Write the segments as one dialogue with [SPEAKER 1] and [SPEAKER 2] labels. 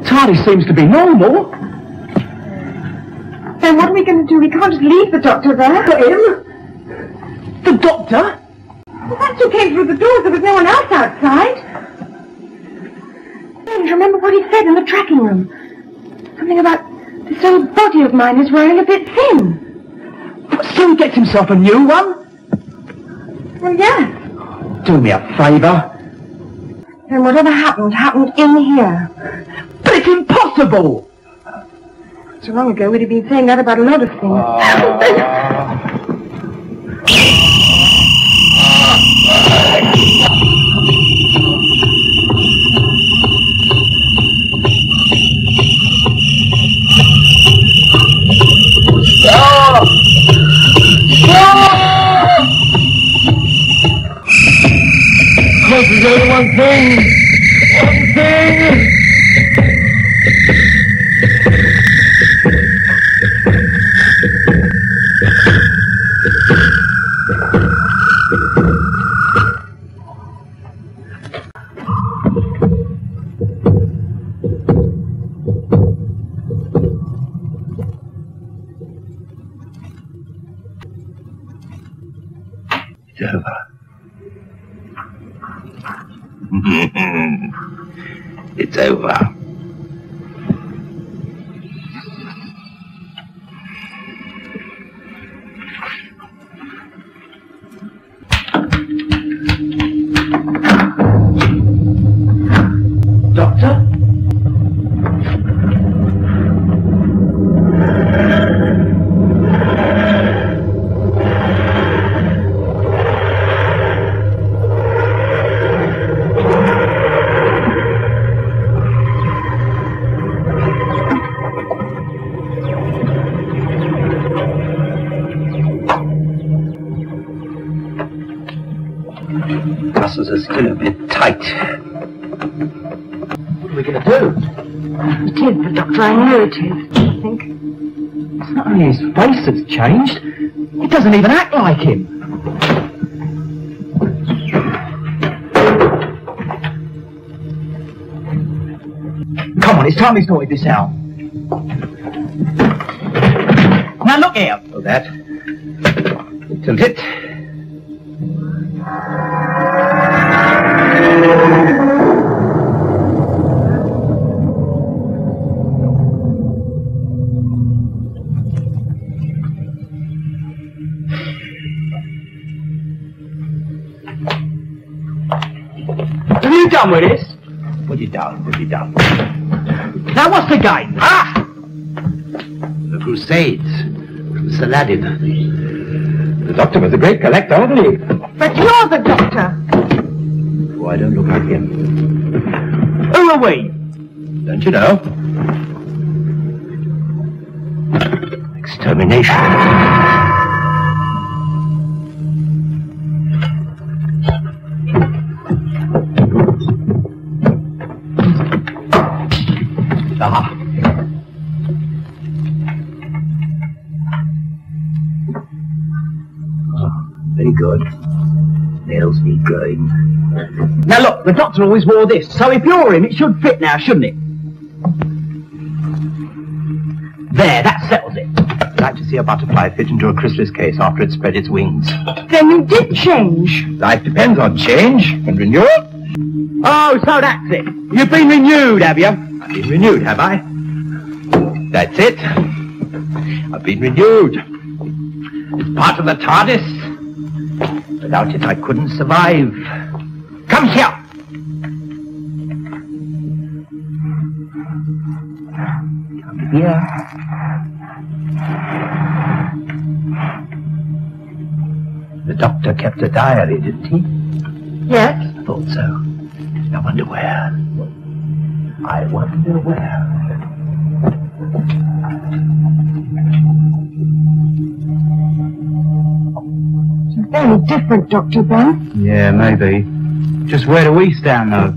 [SPEAKER 1] TARDIS seems to be normal.
[SPEAKER 2] Then what are we going to do? We can't just leave the doctor there.
[SPEAKER 1] For him? The doctor?
[SPEAKER 2] Well, that's who came through the doors. There was no one else outside. And remember what he said in the tracking room? Something about this old body of mine is wearing a bit thin.
[SPEAKER 1] So he gets himself a new one?
[SPEAKER 2] Well, yes.
[SPEAKER 1] Do me a favour.
[SPEAKER 2] Then whatever happened in here.
[SPEAKER 1] But it's impossible!
[SPEAKER 2] So long ago, we'd have been saying that about a lot of things.
[SPEAKER 1] There's only one thing! One thing! It's over. It's over. Doctor? Muscles are still a bit tight. What are we going to do?
[SPEAKER 2] It is the doctor, I know it is, I think.
[SPEAKER 1] It's not only his face that's changed, he doesn't even act like him. Come on, it's time we sorted this out. Now look here. Oh, that. Tilt it. Have you done with this? What have you done? What have you done? Now what's the game? Ah! The Crusades. Sir Aladdin. The doctor was a great collector, wasn't he?
[SPEAKER 2] But you're the doctor.
[SPEAKER 1] Oh, I don't look like him. Who are we? Don't you know? Extermination. Ah. Oh, very good. Nails need growing. Now look, the doctor always wore this, so if you're him, it should fit now, shouldn't it? There, that settles it. I'd like to see a butterfly fit into a chrysalis case after it spread its wings.
[SPEAKER 2] Then you did change.
[SPEAKER 1] Life depends on change and renewal. Oh, so that's it. You've been renewed, have you? I've been renewed, have I? That's it. I've been renewed. It's part of the TARDIS. Without it, I couldn't survive. Come here. Yeah. The doctor kept a diary, didn't he?
[SPEAKER 2] Yes.
[SPEAKER 1] I thought so. I wonder where. I wonder where.
[SPEAKER 2] It's very different, Dr. Ben.
[SPEAKER 3] Yeah, maybe. Just where do we stand, though?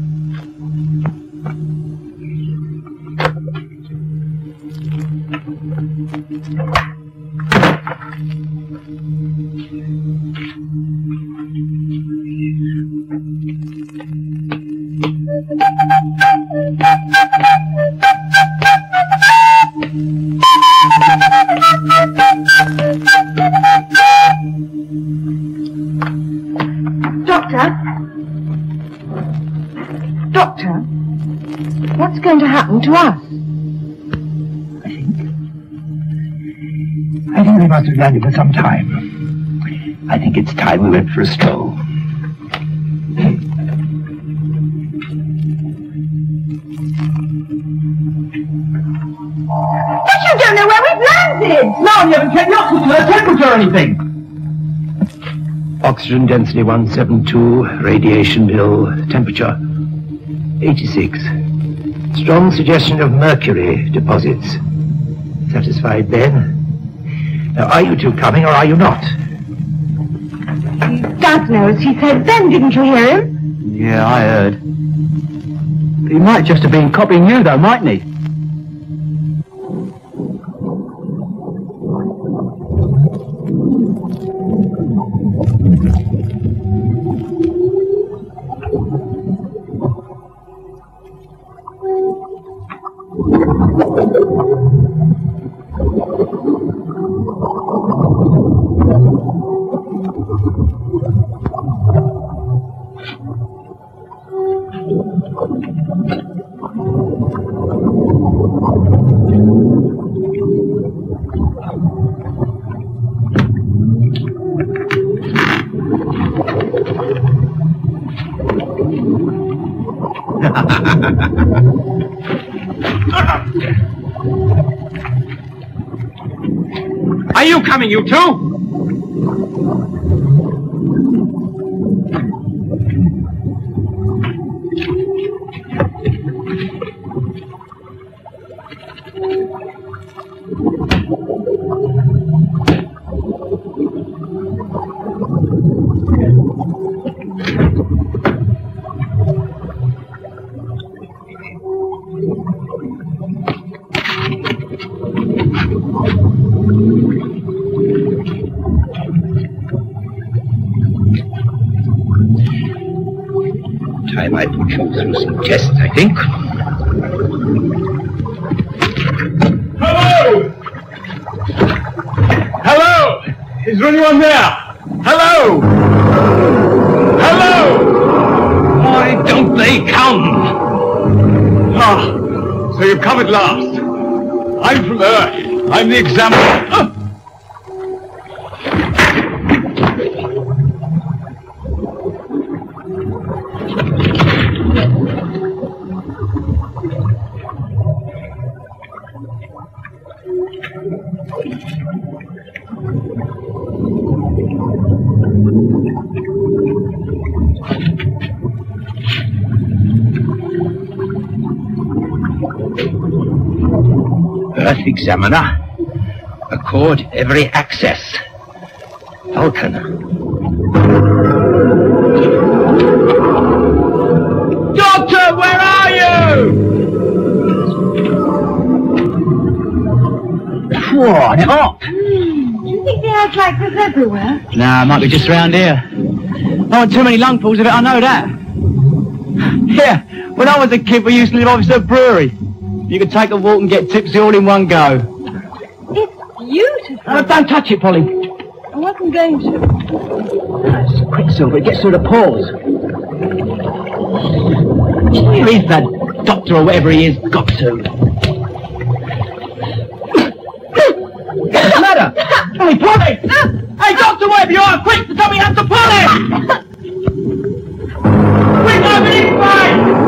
[SPEAKER 2] Doctor, what's going to happen to us?
[SPEAKER 1] I think we must have landed for some time. I think it's time we went for a stroll.
[SPEAKER 2] But you don't know where we've landed!
[SPEAKER 1] No, you haven't checked the oxygen temperature or anything! Oxygen density 172, radiation bill, temperature 86. Strong suggestion of mercury deposits. Satisfied, Ben? Now, are you two coming or are you not?
[SPEAKER 2] Dad knows, he said Ben, didn't you hear him?
[SPEAKER 3] Yeah, I heard. He might just have been copying you, though, mightn't he?
[SPEAKER 1] Are you coming, you two? Time I put you through some tests, I think. Hello! Hello! Is there anyone there? Hello! Hello! Why don't they come? Ah, so you've come at last. I'm from Earth. I'm the examiner. Earth Examiner. Accord every access. Falcon. Doctor, where are you? Whoa, they're hot.
[SPEAKER 2] Do you think the air's like this everywhere?
[SPEAKER 3] Nah, might be just round here. I want too many lungfuls of it, I know that. Yeah, when I was a kid, we used to live opposite a brewery. You could take a walk and get tipsy all in one go.
[SPEAKER 2] It's beautiful.
[SPEAKER 3] Oh, don't touch it, Polly.
[SPEAKER 2] I wasn't going to.
[SPEAKER 3] It's quicksilver, it gets through the pores. Where is that doctor or whatever he is got to? What's the matter? Hey, Polly! Hey, doctor, wherever you are, quick, somebody has to pull him! Quick, over this way!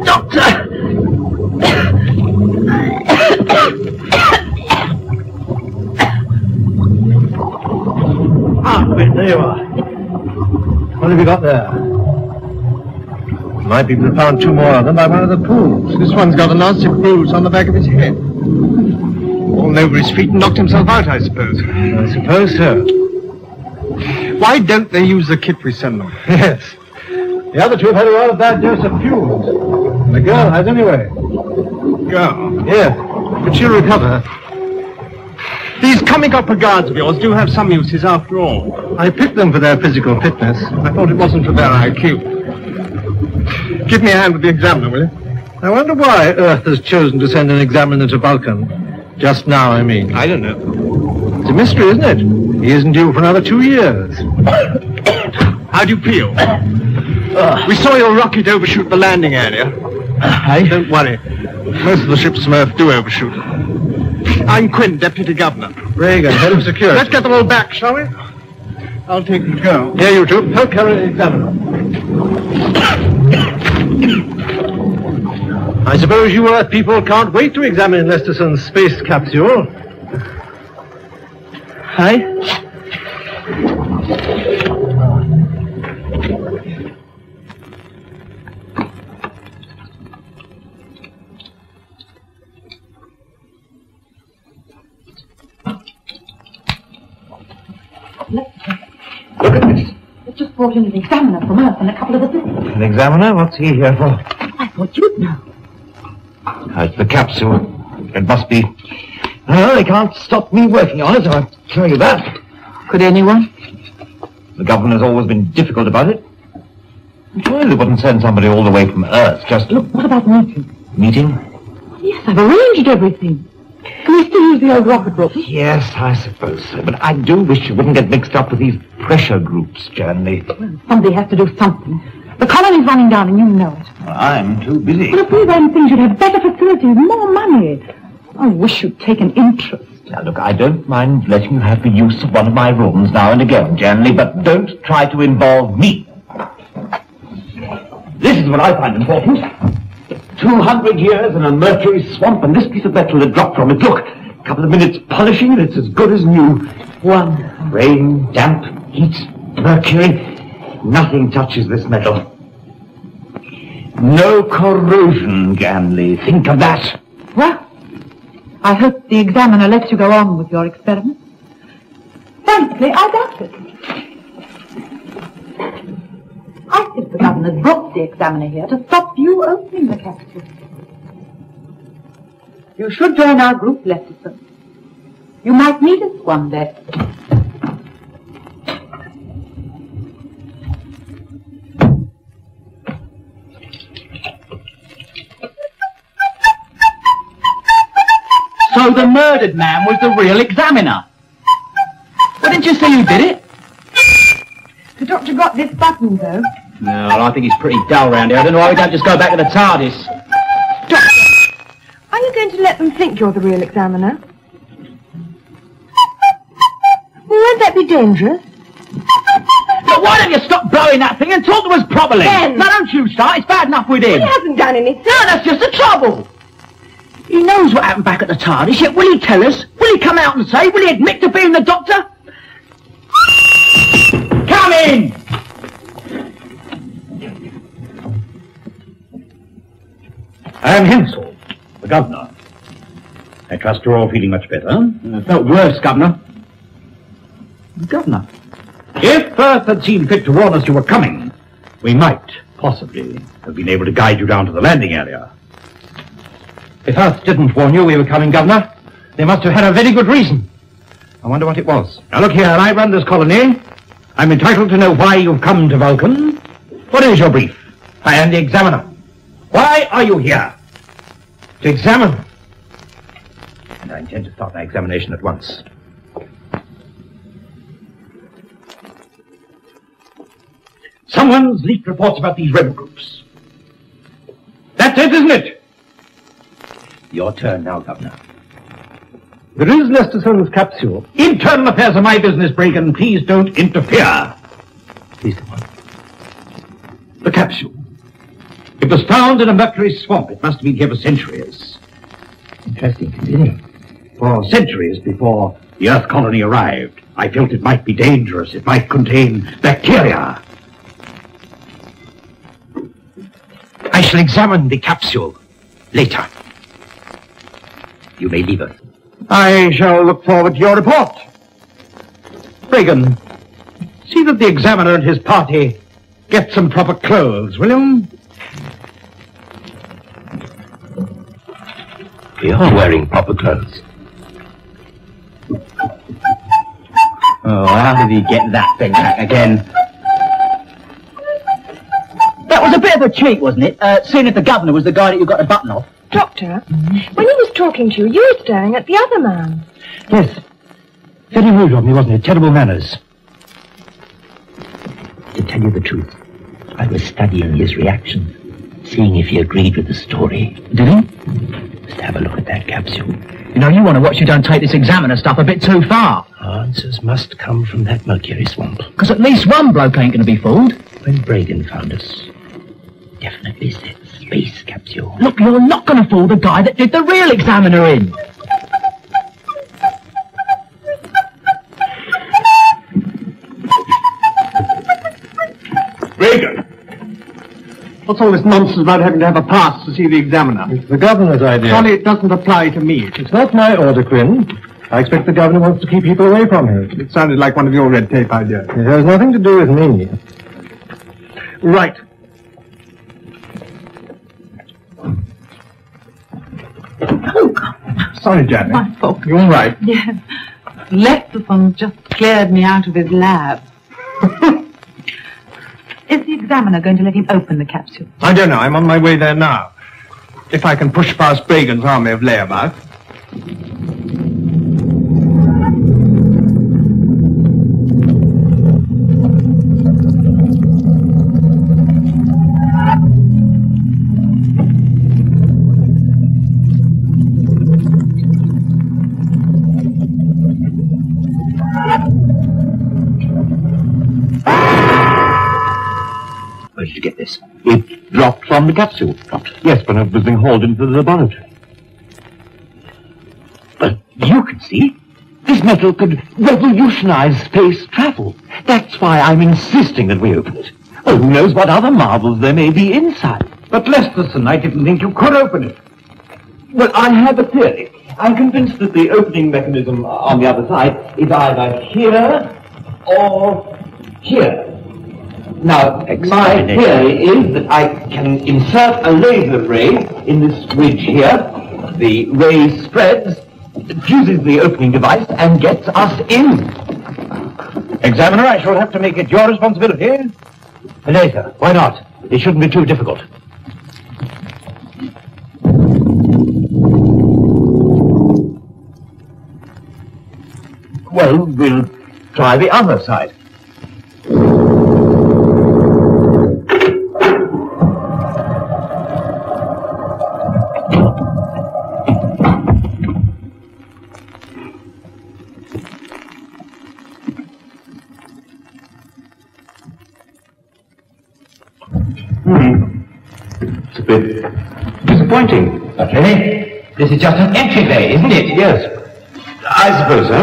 [SPEAKER 1] Doctor!
[SPEAKER 4] There you are. What have you got there? My people have found 2 more of them by one of the pools. This one's got a nasty bruise on the back of his head. Fallen over his feet and knocked himself out, I suppose. I suppose so. Why don't they use the kit we send them? Yes. The other 2 have had a rather bad dose of fumes. The girl has anyway. Girl? Yes. But she'll recover. These comic opera guards of yours do have some uses after all. I picked them for their physical fitness. I thought it wasn't for their IQ. Give me a hand with the examiner, will you? I wonder why Earth has chosen to send an examiner to Vulcan. Just now, I mean. I don't know. It's a mystery, isn't it? He isn't due for another 2 years. How do you feel? We saw your rocket overshoot the landing area. Hey? Don't worry. Most of the ships from Earth do overshoot. I'm Quinn, Deputy Governor. Reagan, Head of Security. Let's get them all back, shall we? I'll take the girl. Here, you 2. Help carry the examiner. I suppose you Earth people can't wait to examine Lesterson's space capsule. Hi.
[SPEAKER 2] Look at this. They've just brought in an examiner from Earth and a couple of assistants.
[SPEAKER 4] An examiner? What's he here for?
[SPEAKER 2] I thought you'd know.
[SPEAKER 4] It's the capsule. It must be. Well, they can't stop me working on it, I'll tell you that.
[SPEAKER 2] Could anyone?
[SPEAKER 4] The governor's always been difficult about it. Well, they wouldn't send somebody all the way from Earth just to...
[SPEAKER 2] Look, what about meeting?
[SPEAKER 4] Meeting?
[SPEAKER 2] Yes, I've arranged everything. Can we still use the old rocket room?
[SPEAKER 4] Yes, I suppose so. But I do wish you wouldn't get mixed up with these pressure groups, Janley.
[SPEAKER 2] Well, somebody has to do something. The colony's running down and you know it.
[SPEAKER 4] Well, I'm too busy.
[SPEAKER 2] But if we ran things, you'd have better facilities, more money. I wish you'd take an interest.
[SPEAKER 4] Now, look, I don't mind letting you have the use of one of my rooms now and again, Janley, but don't try to involve me. This is what I find important. 200 years in a mercury swamp, and this piece of metal that dropped from it. Look, a couple of minutes polishing, and it's as good as new. One, rain, damp, heat, mercury. Nothing touches this metal. No corrosion, Janley. Think of that.
[SPEAKER 2] Well, I hope the examiner lets you go on with your experiment. Frankly, I doubt it. I think the governor's brought the examiner here to stop you opening the capsule. You should join our group, Lesterson. You might need us one day.
[SPEAKER 3] So the murdered man was the real examiner. Well, didn't you see who did it?
[SPEAKER 2] The doctor got this button, though.
[SPEAKER 3] No, I think he's pretty dull round here. I don't know why we don't just go back to the TARDIS.
[SPEAKER 2] Doctor, are you going to let them think you're the real examiner? Well, won't that be dangerous?
[SPEAKER 3] Look, why don't you stop blowing that thing and talk to us properly?
[SPEAKER 2] Ben!
[SPEAKER 3] No, don't you start. It's bad enough with him.
[SPEAKER 2] He hasn't done anything.
[SPEAKER 3] No, that's just the trouble. He knows what happened back at the TARDIS, yet will he tell us? Will he come out and say? Will he admit to being the doctor? Come in!
[SPEAKER 4] I am Hensel, the governor. I trust you're all feeling much better.
[SPEAKER 3] Felt worse, Governor.
[SPEAKER 4] Governor, if Earth had seen fit to warn us you were coming, we might, possibly, have been able to guide you down to the landing area. If Earth didn't warn you we were coming, Governor, they must have had a very good reason. I wonder what it was. Now look here, I run this colony. I'm entitled to know why you've come to Vulcan. What is your brief? I am the examiner. Why are you here? To examine. And I intend to start my examination at once. Someone's leaked reports about these rebel groups. That's it, isn't it? Your turn now, Governor. There is Lesterson's capsule. Internal affairs are my business, Bragan. Please don't interfere. Please come on.
[SPEAKER 1] capsule. It was found in a mercury swamp. It must have been here for centuries.
[SPEAKER 3] Interesting, considering.
[SPEAKER 1] For centuries before the Earth colony arrived, I felt it might be dangerous. It might contain bacteria. I shall examine the capsule later. You may leave us. I shall look forward to your report. Reagan, see that the examiner and his party get some proper clothes, will you? We are wearing proper clothes.
[SPEAKER 3] Oh, how did he get that thing back again? That was a bit of a cheat, wasn't it? Seeing if the governor was the guy that you got the button off.
[SPEAKER 2] Doctor, when he was talking to you, you were staring at the other man.
[SPEAKER 1] Yes. Very rude of me, wasn't it? Terrible manners.
[SPEAKER 5] To tell you the truth, I was studying his reaction, seeing if he agreed with the story.
[SPEAKER 3] Did he?
[SPEAKER 5] Just have a look at that capsule.
[SPEAKER 3] You know, you want to watch you don't take this examiner stuff a bit too far.
[SPEAKER 5] Answers must come from that mercury swamp.
[SPEAKER 3] Because at least one bloke ain't going to be fooled.
[SPEAKER 5] When Bragan found us, definitely said space capsule.
[SPEAKER 3] Look, you're not going to fool the guy that did the real examiner in.
[SPEAKER 4] Bragan! What's all this nonsense about having to have a pass to see the examiner?
[SPEAKER 6] It's the governor's idea.
[SPEAKER 4] Surely it doesn't apply to me.
[SPEAKER 6] It's not my order, Quinn. I expect the governor wants to keep people away from here.
[SPEAKER 4] It sounded like one of your red tape ideas.
[SPEAKER 6] It has nothing to do with me.
[SPEAKER 4] Right. Sorry, Janet.
[SPEAKER 7] My fault.
[SPEAKER 4] You're all right.
[SPEAKER 7] Yes. Lesterson just cleared me out of his lab. Is the examiner going to let him open the capsule?
[SPEAKER 4] I don't know. I'm on my way there now. If I can push past Bragan's army of layabouts.
[SPEAKER 1] Where did you get this? It dropped from the capsule. Dropped?
[SPEAKER 6] Yes, but it was being hauled into the laboratory.
[SPEAKER 1] But you can see, this metal could revolutionize space travel. That's why I'm insisting that we open it. Well, who knows what other marvels there may be inside. But Lesterson, I didn't think you could open it.
[SPEAKER 6] Well, I have a theory. I'm convinced that the opening mechanism on the other side is either here or here. Now, my theory is that I can insert a laser ray in this ridge here. The ray spreads, fuses the opening device, and gets us in.
[SPEAKER 1] Examiner, I shall have to make it your responsibility. Later, why not? It shouldn't be too difficult. Well, we'll try the other side. It's a bit disappointing.
[SPEAKER 5] Not really. This is just an entryway, isn't it?
[SPEAKER 1] Yes. I suppose so.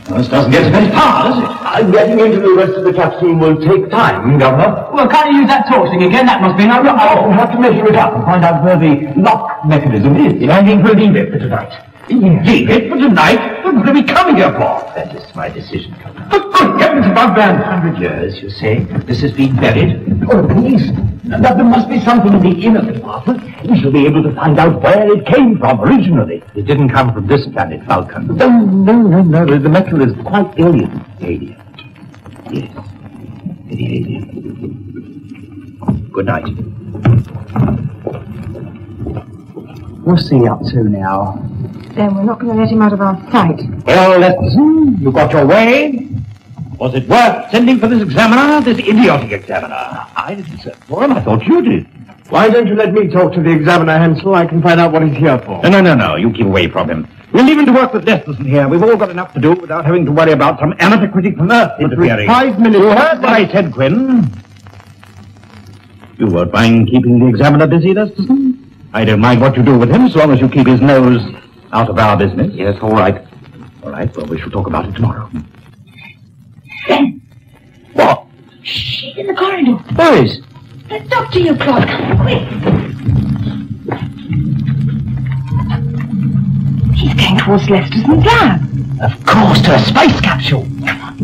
[SPEAKER 5] Well, this doesn't get us very far, does it?
[SPEAKER 6] Getting into the rest of the capsule will take time, Governor.
[SPEAKER 3] Well, can't you use that torch thing again? That must be no...
[SPEAKER 6] I'll have to measure it up and find out where the lock mechanism is.
[SPEAKER 5] I think we'll leave it for tonight.
[SPEAKER 6] Yes.
[SPEAKER 1] Leave it for tonight? What are we coming here for?
[SPEAKER 5] That is my decision, Governor.
[SPEAKER 1] For good heavens above, man.
[SPEAKER 5] 100 years, you say? This has been buried?
[SPEAKER 6] Oh, at least. But there must be something in the inner compartment. We shall be able to find out where it came from originally.
[SPEAKER 1] It didn't come from this planet, Falcon.
[SPEAKER 6] No. The metal is quite alien.
[SPEAKER 5] Alien. Yes. Very alien. Good night.
[SPEAKER 3] What's he up to now?
[SPEAKER 2] Then we're not going to let him out of our sight.
[SPEAKER 1] Well, Lesterson, you got your way. Was it worth sending for this examiner, this idiotic examiner? I didn't send for him. I thought you did.
[SPEAKER 4] Why don't you let me talk to the examiner, Hansel? I can find out what he's here for.
[SPEAKER 1] No. You keep away from him. We'll leave him to work with Lesterson here. We've all got enough to do without having to worry about some amateur critic from Earth interfering.
[SPEAKER 4] 5 minutes.
[SPEAKER 1] You heard what I said, Quinn.
[SPEAKER 8] You won't mind keeping the examiner busy, Lesterson? I don't mind what you do with him, so long as you keep his nose out of our business.
[SPEAKER 1] Yes, all right.
[SPEAKER 8] All right, well, we shall talk about it tomorrow.
[SPEAKER 2] Ben!
[SPEAKER 1] What?
[SPEAKER 2] She's in the corridor.
[SPEAKER 1] Where is?
[SPEAKER 2] The doctor you brought. Quick! He's going towards Lesterson's lab.
[SPEAKER 1] Of course, to a space capsule. Come on.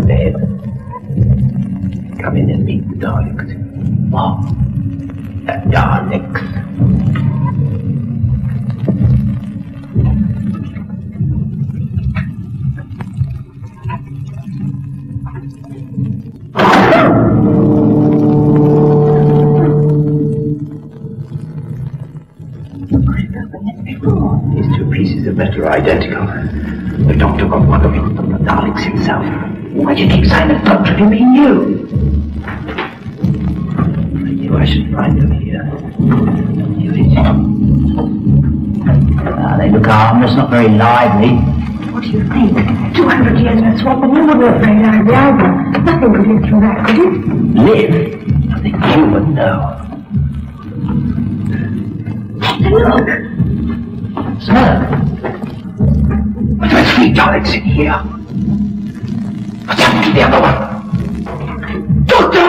[SPEAKER 1] Babe, come in and meet the Daleks. What? The Daleks. These two pieces of metal are identical. The doctor got one of them from the Daleks himself. Why do you keep saying the doctor if you mean you? I knew I should find them here. They look harmless, not very lively.
[SPEAKER 2] What do you think? 200 years in a swamp and you wouldn't have played out of the album. Nothing could live through that, could it?
[SPEAKER 1] Live? Nothing you would know.
[SPEAKER 2] Look!
[SPEAKER 1] Sir, there's 3 Daleks in here. What's happened to the other one? Doctor!